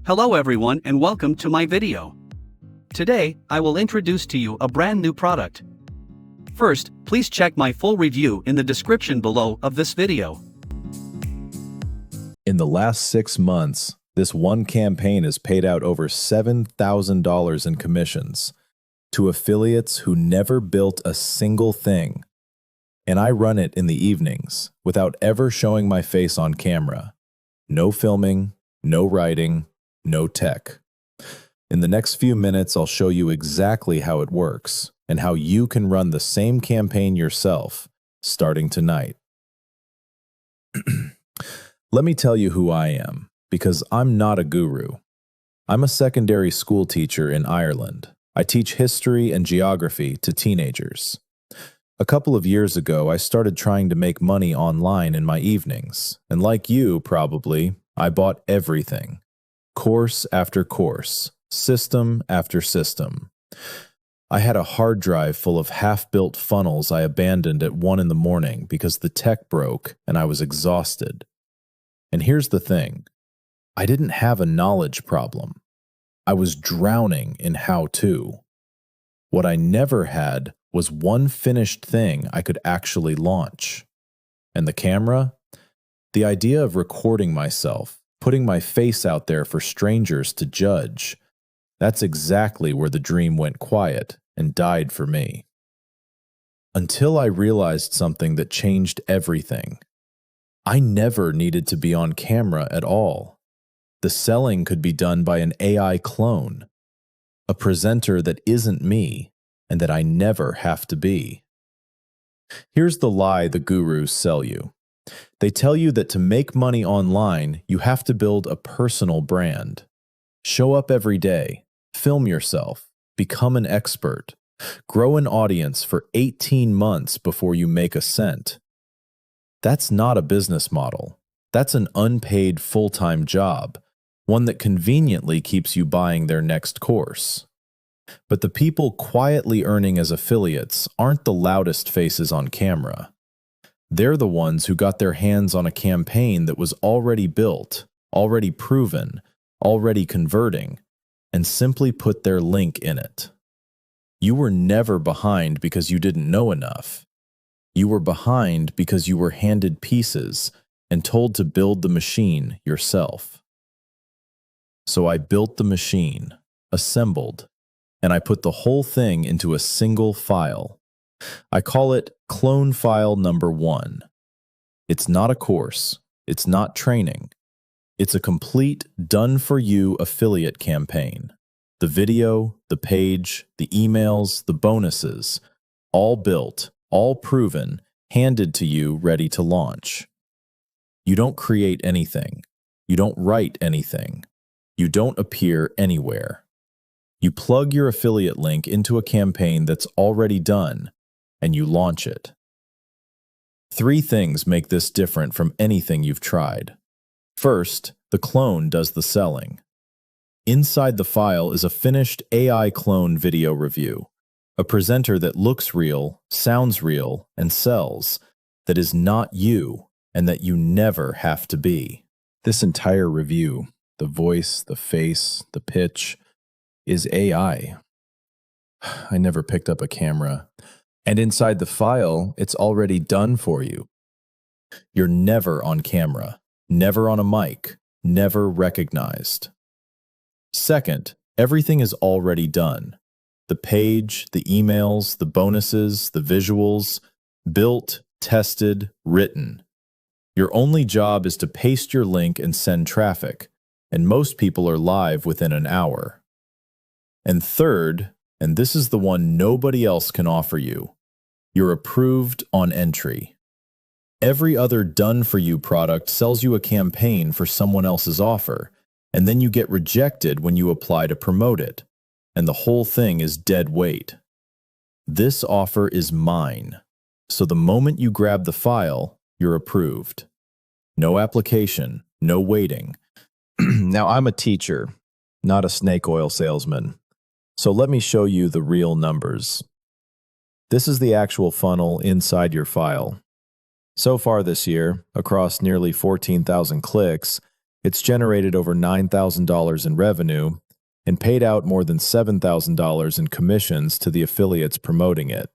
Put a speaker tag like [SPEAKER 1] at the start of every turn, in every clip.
[SPEAKER 1] Hello everyone and welcome to my video. Today, I will introduce to you a brand new product. First, please check my full review in the description below of this video.
[SPEAKER 2] In the last 6 months, this one campaign has paid out over $7,000 in commissions to affiliates who never built a single thing. And I run it in the evenings without ever showing my face on camera. No filming, no writing, no tech. In the next few minutes, I'll show you exactly how it works and how you can run the same campaign yourself, starting tonight. Let me tell you who I am, because I'm not a guru. I'm a secondary school teacher in Ireland. I teach history and geography to teenagers. A couple of years ago, I started trying to make money online in my evenings, and like you, probably, I bought everything. Course after course, system after system. I had a hard drive full of half-built funnels I abandoned at 1 in the morning because the tech broke and I was exhausted. And here's the thing, I didn't have a knowledge problem. I was drowning in how-to. What I never had was one finished thing I could actually launch. And the camera? The idea of recording myself, putting my face out there for strangers to judge, that's exactly where the dream went quiet and died for me. Until I realized something that changed everything. I never needed to be on camera at all. The selling could be done by an AI clone, a presenter that isn't me and that I never have to be. Here's the lie the gurus sell you. They tell you that to make money online, you have to build a personal brand. Show up every day, film yourself, become an expert, grow an audience for 18 months before you make a cent. That's not a business model. That's an unpaid full-time job, one that conveniently keeps you buying their next course. But the people quietly earning as affiliates aren't the loudest faces on camera. They're the ones who got their hands on a campaign that was already built, already proven, already converting, and simply put their link in it. You were never behind because you didn't know enough. You were behind because you were handed pieces and told to build the machine yourself. So I built the machine, assembled, and I put the whole thing into a single file. I call it Clone File No.001. It's not a course. It's not training. It's a complete done-for-you affiliate campaign. The video, the page, the emails, the bonuses, all built, all proven, handed to you ready to launch. You don't create anything. You don't write anything. You don't appear anywhere. You plug your affiliate link into a campaign that's already done, and you launch it. 3 things make this different from anything you've tried. First, the clone does the selling. Inside the file is a finished AI clone video review, a presenter that looks real, sounds real, and sells, that is not you, and that you never have to be. This entire review, the voice, the face, the pitch, is AI. I never picked up a camera. And inside the file, it's already done for you. You're never on camera, never on a mic, never recognized. Second, everything is already done. The page, the emails, the bonuses, the visuals, built, tested, written. Your only job is to paste your link and send traffic, and most people are live within an hour. And third, and this is the one nobody else can offer you, you're approved on entry. Every other done-for-you product sells you a campaign for someone else's offer, and then you get rejected when you apply to promote it, and the whole thing is dead weight. This offer is mine, so the moment you grab the file, you're approved. No application, no waiting. Now, I'm a teacher, not a snake oil salesman. So let me show you the real numbers. This is the actual funnel inside your file. So far this year, across nearly 14,000 clicks, It's generated over $9,000 in revenue and paid out more than $7,000 in commissions to the affiliates promoting it.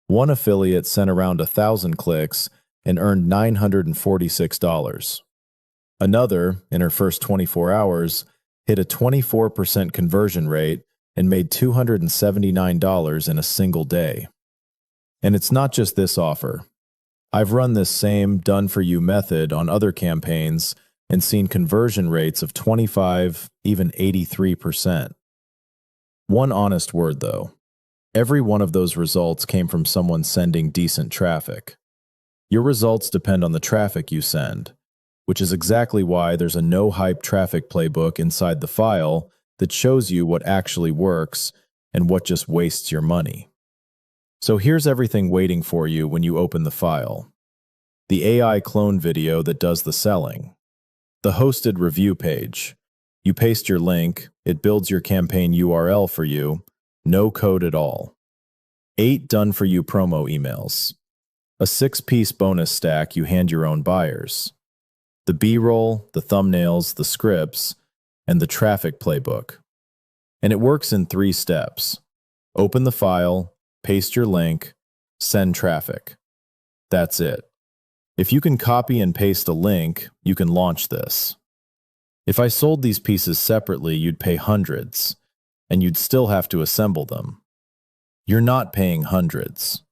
[SPEAKER 2] One affiliate sent around 1,000 clicks and earned $946. Another, in her first 24 hours, hit a 24% conversion rate and made $279 in a single day. And it's not just this offer. I've run this same done-for-you method on other campaigns and seen conversion rates of 25, even 83%. One honest word, though. Every one of those results came from someone sending decent traffic. Your results depend on the traffic you send, which is exactly why there's a no-hype traffic playbook inside the file that shows you what actually works and what just wastes your money. So here's everything waiting for you when you open the file. The AI clone video that does the selling. The hosted review page. You paste your link, it builds your campaign URL for you, no code at all. 8 done-for-you promo emails. A 6-piece bonus stack you hand your own buyers. The B-roll, the thumbnails, the scripts, and the traffic playbook. And it works in 3 steps. Open the file, paste your link, send traffic. That's it. If you can copy and paste a link, you can launch this. If I sold these pieces separately, you'd pay hundreds, and you'd still have to assemble them. You're not paying hundreds.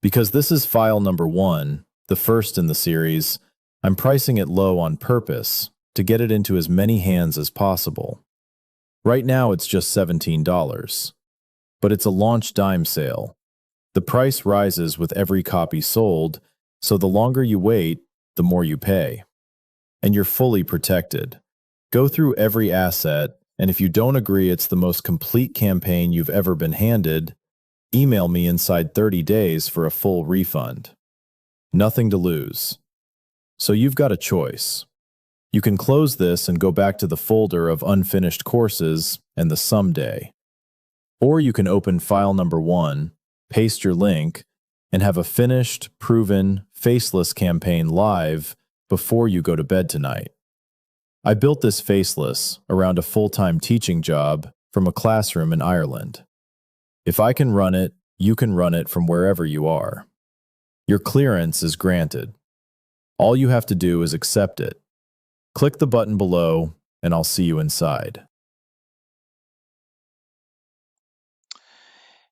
[SPEAKER 2] Because this is file number 1, the first in the series, I'm pricing it low on purpose to get it into as many hands as possible. Right now it's just $17, but it's a launch dime sale. The price rises with every copy sold, so the longer you wait, the more you pay. And you're fully protected. Go through every asset, and if you don't agree it's the most complete campaign you've ever been handed, email me inside 30 days for a full refund. Nothing to lose. So you've got a choice. You can close this and go back to the folder of unfinished courses and the someday. Or you can open file number 1, paste your link, and have a finished, proven, faceless campaign live before you go to bed tonight. I built this Faceless around a full-time teaching job from a classroom in Ireland. If I can run it, you can run it from wherever you are. Your clearance is granted. All you have to do is accept it. Click the button below, and I'll see you inside.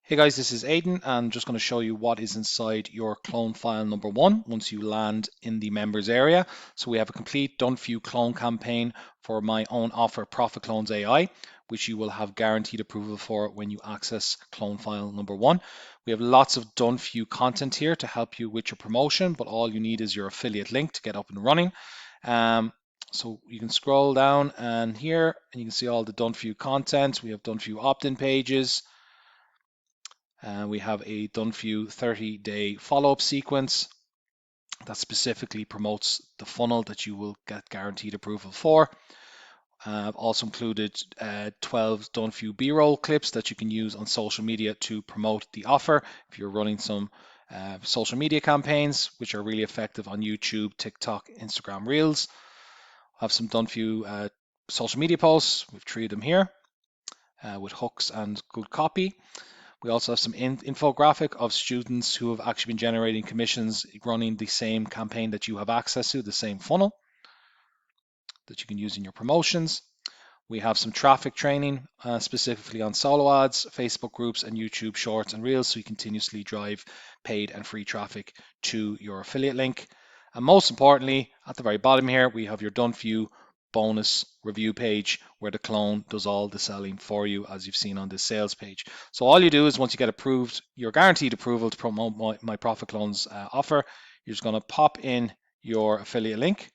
[SPEAKER 3] Hey guys, this is Aidan. I'm just going to show you what is inside your clone file number 1 once you land in the members area. So we have a complete done-for-you clone campaign for my own offer, Profit Clones AI, which you will have guaranteed approval for when you access clone file number 1. We have lots of done-for-you content here to help you with your promotion, but all you need is your affiliate link to get up and running. So you can scroll down and here, and you can see all the done-for-you content. We have done-for-you opt-in pages. We have a done-for-you 30-day follow-up sequence that specifically promotes the funnel that you will get guaranteed approval for. I've also included 12 done-for-you B-roll clips that you can use on social media to promote the offer if you're running some social media campaigns, which are really effective on YouTube, TikTok, Instagram Reels. I have some done-for-you social media posts. We've 3 of them here with hooks and good copy. We also have some infographic of students who have actually been generating commissions running the same campaign that you have access to, the same funnel that you can use in your promotions. We have some traffic training specifically on solo ads, Facebook groups, and YouTube shorts and reels, so you continuously drive paid and free traffic to your affiliate link. And most importantly, at the very bottom here, we have your done-for-you bonus review page where the clone does all the selling for you, as you've seen on this sales page. So all you do is once you get approved, you're guaranteed approval to promote my Profit Clones offer. You're just going to pop in your affiliate link.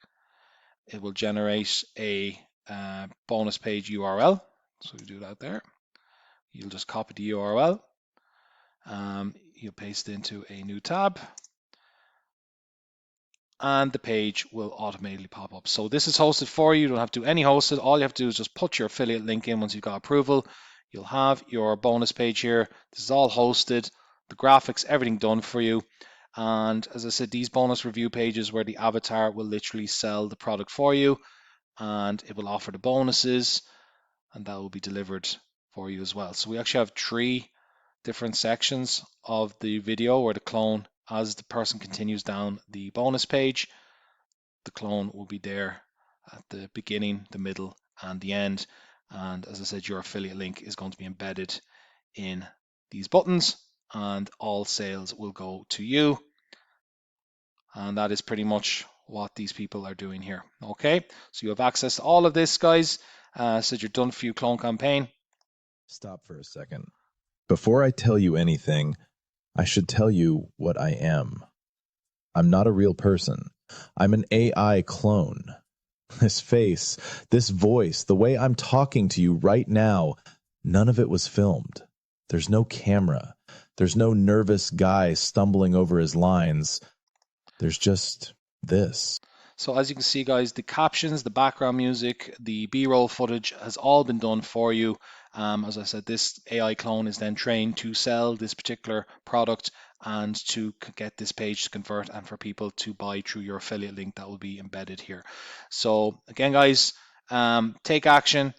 [SPEAKER 3] It will generate a bonus page URL. So you do that there. You'll just copy the URL. You'll paste it into a new tab, and the page will automatically pop up. So this is hosted for you. You don't have to do any hosted. All you have to do is just put your affiliate link in once you've got approval. You'll have your bonus page here. This is all hosted, the graphics, everything done for you. And as I said, these bonus review pages where the avatar will literally sell the product for you. and it will offer the bonuses, and that will be delivered for you as well. So we actually have 3 different sections of the video where the clone, as the person continues down the bonus page, the clone will be there at the beginning, the middle, and the end. And as I said, your affiliate link is going to be embedded in these buttons, and all sales will go to you. And that is pretty much what these people are doing here. Okay, so you have access to all of this, guys. Said you're done for your clone campaign.
[SPEAKER 2] Stop for a second. Before I tell you anything, I should tell you what I am. I'm not a real person. I'm an AI clone. This face, this voice, the way I'm talking to you right now, none of it was filmed. There's no camera. There's no nervous guy stumbling over his lines. There's just this.
[SPEAKER 3] So as you can see, guys, the captions, the background music, the B-roll footage has all been done for you. As I said, this AI clone is then trained to sell this particular product and to get this page to convert and for people to buy through your affiliate link that will be embedded here. So again, guys, take action.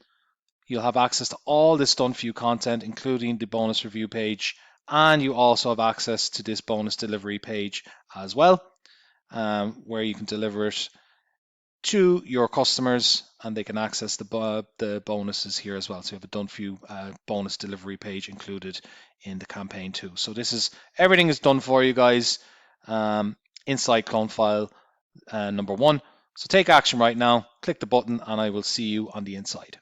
[SPEAKER 3] You'll have access to all this done for you content, including the bonus review page, and you also have access to this bonus delivery page as well, where you can deliver it to your customers and they can access the bonuses here as well. So you have a done for you bonus delivery page included in the campaign too. So this is everything is done for you guys inside Clone File number 1. So take action right now, click the button, and I will see you on the inside.